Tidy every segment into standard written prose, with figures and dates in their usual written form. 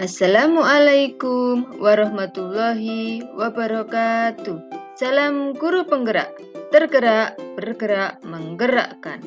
Assalamualaikum warahmatullahi wabarakatuh. Salam guru penggerak, tergerak, bergerak, menggerakkan.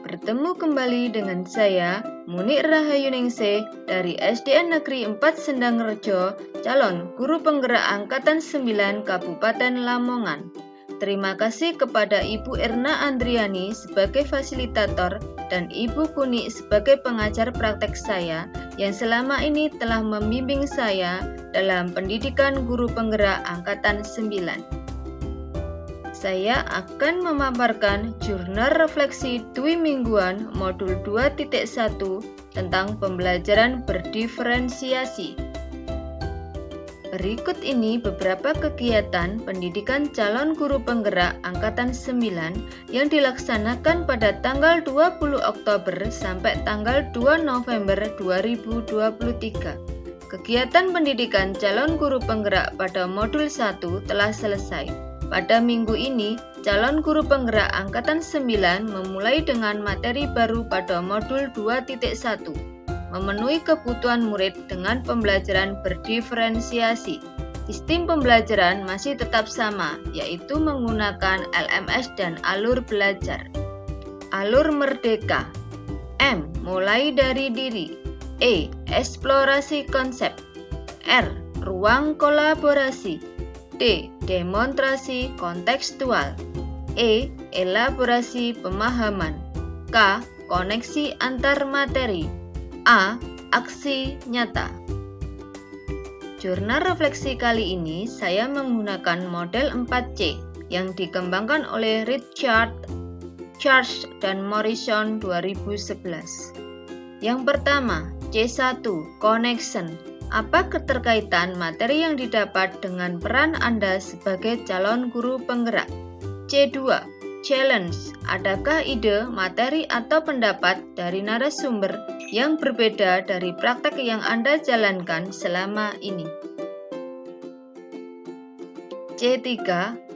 Bertemu kembali dengan saya, Munik Rahayuningsih dari SDN Negeri 4 Sendang Rejo, calon guru penggerak Angkatan 9 Kabupaten Lamongan. Terima kasih kepada Ibu Erna Andriani sebagai fasilitator dan Ibu Kuni sebagai pengajar praktek saya yang selama ini telah membimbing saya dalam pendidikan guru penggerak Angkatan 9. Saya akan memaparkan jurnal refleksi Dwi Mingguan modul 2.1 tentang pembelajaran berdiferensiasi. Berikut ini beberapa kegiatan pendidikan calon guru penggerak Angkatan 9 yang dilaksanakan pada tanggal 20 Oktober sampai tanggal 2 November 2023. Kegiatan pendidikan calon guru penggerak pada modul 1 telah selesai. Pada minggu ini, calon guru penggerak Angkatan 9 memulai dengan materi baru pada modul 2.1. Memenuhi kebutuhan murid dengan pembelajaran berdiferensiasi. Sistem pembelajaran masih tetap sama, yaitu menggunakan LMS dan alur belajar. Alur merdeka. M. Mulai dari diri. E. Eksplorasi konsep. R. Ruang kolaborasi. D. Demonstrasi kontekstual. E. Elaborasi pemahaman. K. Koneksi antar materi. A. Aksi nyata. Jurnal refleksi kali ini saya menggunakan model 4C yang dikembangkan oleh Richard, Charles, dan Morrison 2011. Yang pertama, C1, Connection. Apa keterkaitan materi yang didapat dengan peran Anda sebagai calon guru penggerak? C2, Challenge. Adakah ide, materi, atau pendapat dari narasumber yang berbeda dari praktek yang Anda jalankan selama ini? C3,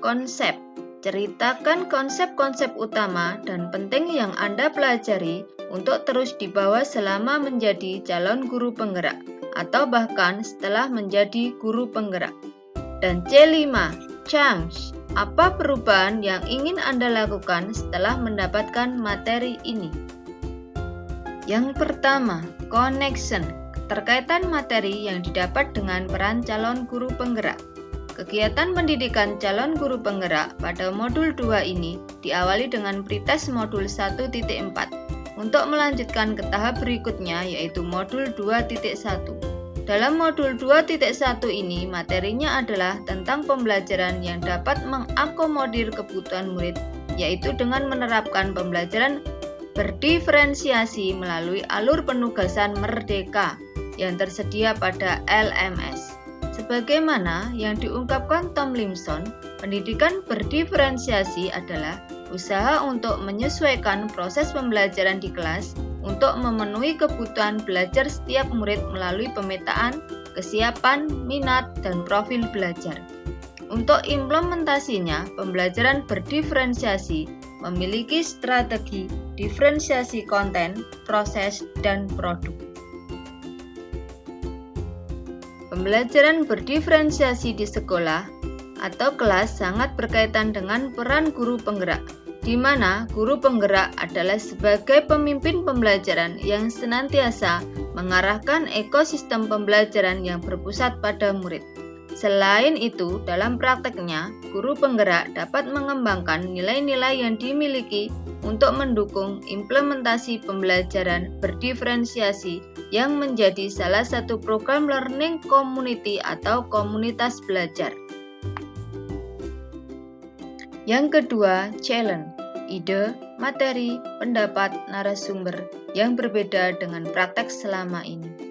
Konsep. Ceritakan konsep-konsep utama dan penting yang Anda pelajari untuk terus dibawa selama menjadi calon guru penggerak atau bahkan setelah menjadi guru penggerak. Dan C5, Change. Apa perubahan yang ingin Anda lakukan setelah mendapatkan materi ini? Yang pertama, connection, keterkaitan materi yang didapat dengan peran calon guru penggerak. Kegiatan pendidikan calon guru penggerak pada modul 2 ini diawali dengan pretest modul 1.4 untuk melanjutkan ke tahap berikutnya yaitu modul 2.1. Dalam modul 2.1 ini, materinya adalah tentang pembelajaran yang dapat mengakomodir kebutuhan murid, yaitu dengan menerapkan pembelajaran berdiferensiasi melalui alur penugasan merdeka yang tersedia pada LMS. Sebagaimana yang diungkapkan Tom Limson, pendidikan berdiferensiasi adalah usaha untuk menyesuaikan proses pembelajaran di kelas untuk memenuhi kebutuhan belajar setiap murid melalui pemetaan, kesiapan, minat, dan profil belajar. Untuk implementasinya, pembelajaran berdiferensiasi memiliki strategi diferensiasi konten, proses, dan produk. Pembelajaran berdiferensiasi di sekolah atau kelas sangat berkaitan dengan peran guru penggerak, di mana guru penggerak adalah sebagai pemimpin pembelajaran yang senantiasa mengarahkan ekosistem pembelajaran yang berpusat pada murid. Selain itu, dalam prakteknya, guru penggerak dapat mengembangkan nilai-nilai yang dimiliki untuk mendukung implementasi pembelajaran berdiferensiasi yang menjadi salah satu program learning community atau komunitas belajar. Yang kedua, challenge, ide, materi, pendapat, narasumber yang berbeda dengan praktek selama ini.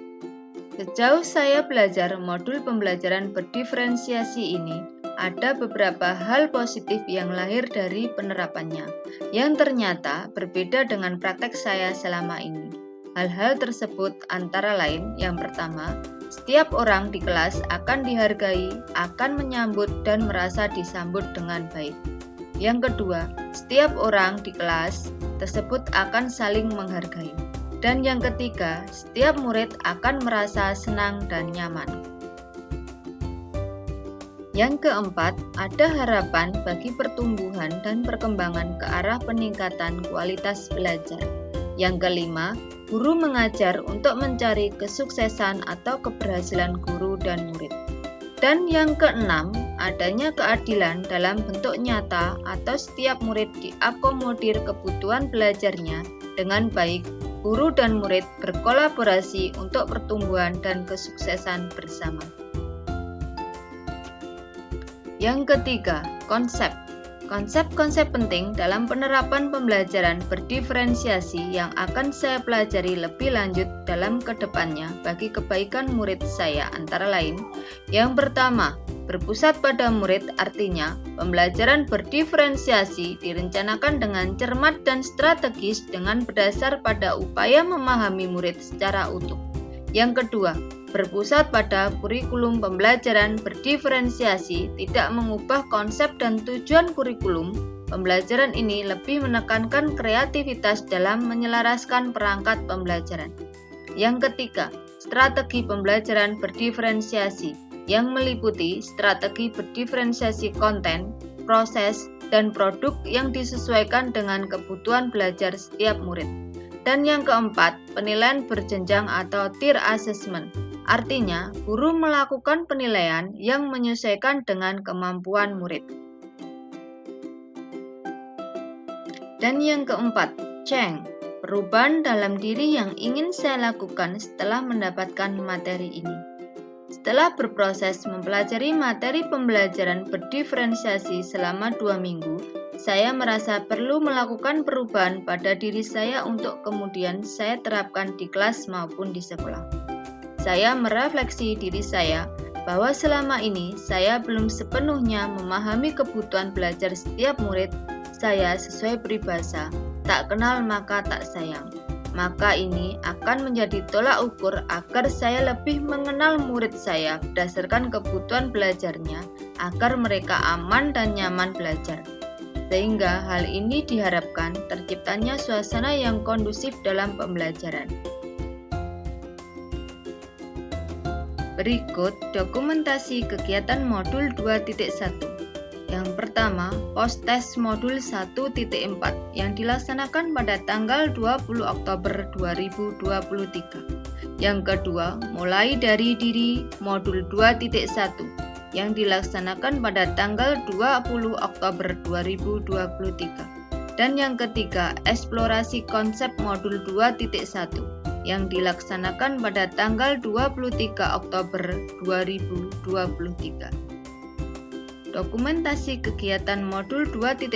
Sejauh saya belajar modul pembelajaran berdiferensiasi ini, ada beberapa hal positif yang lahir dari penerapannya, yang ternyata berbeda dengan praktek saya selama ini. Hal-hal tersebut antara lain, yang pertama, setiap orang di kelas akan dihargai, akan menyambut dan merasa disambut dengan baik. Yang kedua, setiap orang di kelas tersebut akan saling menghargai. Dan yang ketiga, setiap murid akan merasa senang dan nyaman. Yang keempat, ada harapan bagi pertumbuhan dan perkembangan ke arah peningkatan kualitas belajar. Yang kelima, guru mengajar untuk mencari kesuksesan atau keberhasilan guru dan murid. Dan yang keenam, adanya keadilan dalam bentuk nyata atau setiap murid diakomodir kebutuhan belajarnya dengan baik. Guru dan murid berkolaborasi untuk pertumbuhan dan kesuksesan bersama. Yang ketiga, konsep. Konsep-konsep penting dalam penerapan pembelajaran berdiferensiasi yang akan saya pelajari lebih lanjut dalam kedepannya bagi kebaikan murid saya antara lain. Yang pertama, berpusat pada murid artinya pembelajaran berdiferensiasi direncanakan dengan cermat dan strategis dengan berdasar pada upaya memahami murid secara utuh. Yang kedua, berpusat pada kurikulum pembelajaran berdiferensiasi, tidak mengubah konsep dan tujuan kurikulum. Pembelajaran ini lebih menekankan kreativitas dalam menyelaraskan perangkat pembelajaran. Yang ketiga, strategi pembelajaran berdiferensiasi yang meliputi strategi berdiferensiasi konten, proses, dan produk yang disesuaikan dengan kebutuhan belajar setiap murid. Dan yang keempat, penilaian berjenjang atau tier assessment. Artinya, guru melakukan penilaian yang menyesuaikan dengan kemampuan murid. Dan yang keempat, change. Perubahan dalam diri yang ingin saya lakukan setelah mendapatkan materi ini. Setelah berproses mempelajari materi pembelajaran berdiferensiasi selama 2 minggu, saya merasa perlu melakukan perubahan pada diri saya untuk kemudian saya terapkan di kelas maupun di sekolah. Saya merefleksi diri saya bahwa selama ini saya belum sepenuhnya memahami kebutuhan belajar setiap murid. Saya sesuai peribahasa, tak kenal maka tak sayang. Maka ini akan menjadi tolak ukur agar saya lebih mengenal murid saya berdasarkan kebutuhan belajarnya, agar mereka aman dan nyaman belajar. Sehingga hal ini diharapkan terciptanya suasana yang kondusif dalam pembelajaran. Berikut dokumentasi kegiatan modul 2.1. Yang pertama, post-test modul 1.4 yang dilaksanakan pada tanggal 20 Oktober 2023. Yang kedua, mulai dari diri modul 2.1 yang dilaksanakan pada tanggal 20 Oktober 2023. Dan yang ketiga, eksplorasi konsep modul 2.1 yang dilaksanakan pada tanggal 23 Oktober 2023. Dokumentasi kegiatan modul 2.1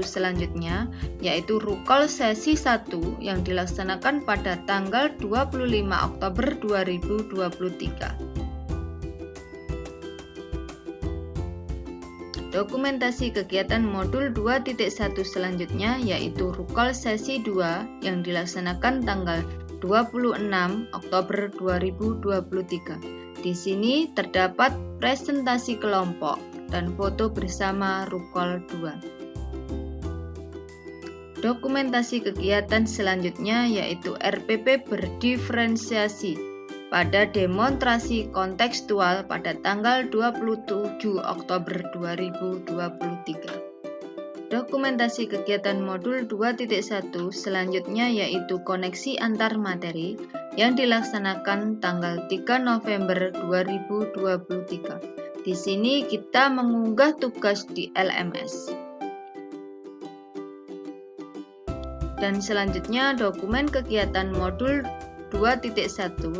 selanjutnya yaitu Rukol sesi 1 yang dilaksanakan pada tanggal 25 Oktober 2023. Dokumentasi kegiatan modul 2.1 selanjutnya yaitu Rukol sesi 2 yang dilaksanakan tanggal 26 Oktober 2023. Di sini terdapat presentasi kelompok dan foto bersama Rukol 2. Dokumentasi kegiatan selanjutnya yaitu RPP berdiferensiasi pada demonstrasi kontekstual pada tanggal 27 Oktober 2023. Dokumentasi kegiatan modul 2.1 selanjutnya yaitu koneksi antar materi yang dilaksanakan tanggal 3 November 2023. Di sini kita mengunggah tugas di LMS. Dan selanjutnya dokumen kegiatan modul 2.1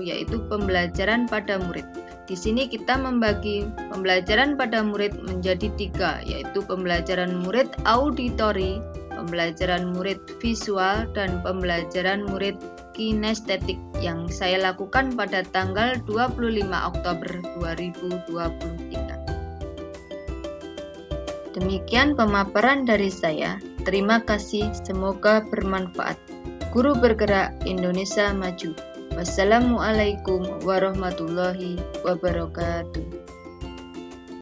yaitu pembelajaran pada murid. Di sini kita membagi pembelajaran pada murid menjadi 3, yaitu pembelajaran murid auditori, pembelajaran murid visual, dan pembelajaran murid kinestetik yang saya lakukan pada tanggal 25 Oktober 2023. Demikian pemaparan dari saya. Terima kasih, semoga bermanfaat. Guru Bergerak Indonesia Maju. Wassalamualaikum warahmatullahi wabarakatuh.